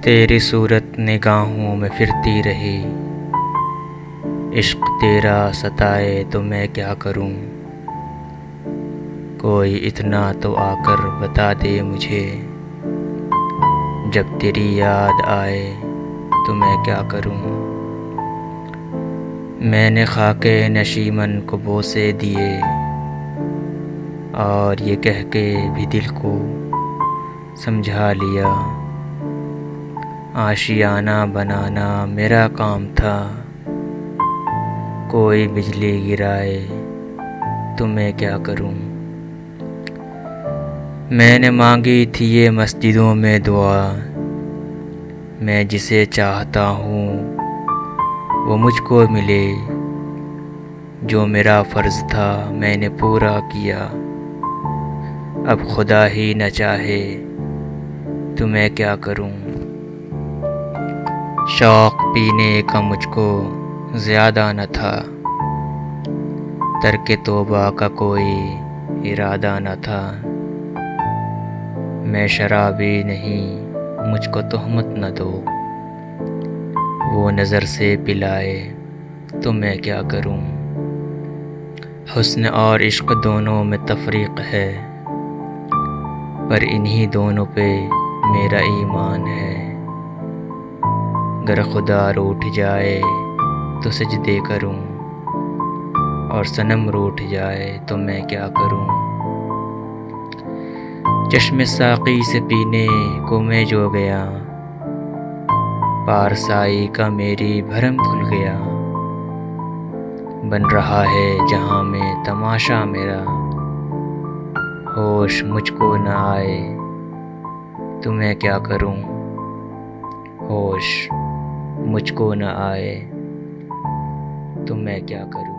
तेरी सूरत निगाहों में फिरती रही, इश्क तेरा सताए तो मैं क्या करूं। कोई इतना तो आकर बता दे मुझे, जब तेरी याद आए तो मैं क्या करूं। मैंने खाके नशीमन को बोसे दिए, और ये कह के भी दिल को समझा लिया, आशियाना बनाना मेरा काम था। कोई बिजली गिराए तो मैं क्या करूं। मैंने मांगी थी ये मस्जिदों में दुआ, मैं जिसे चाहता हूँ वो मुझको मिले। जो मेरा फ़र्ज़ था मैंने पूरा किया, अब खुदा ही न चाहे तो मैं क्या करूं। शौक़ पीने का मुझको ज़्यादा न था, तर्क तौबा का कोई इरादा न था। मैं शराबी नहीं, मुझको तोहमत न दो। वो नज़र से पिलाए तो मैं क्या करूं। हुस्न और इश्क दोनों में तफरीक है, पर इन्हीं दोनों पे मेरा ईमान है। गर खुदा रूठ जाए तो सजदे करूं, और सनम रूठ जाए तो मैं क्या करूं। चश्मे साक़ी से पीने को मैं जो गया, पारसाई का मेरी भरम खुल गया। बन रहा है जहां में तमाशा मेरा, होश मुझको न आए तो मैं क्या करूं। होश मुझको न आए तो मैं क्या करूं।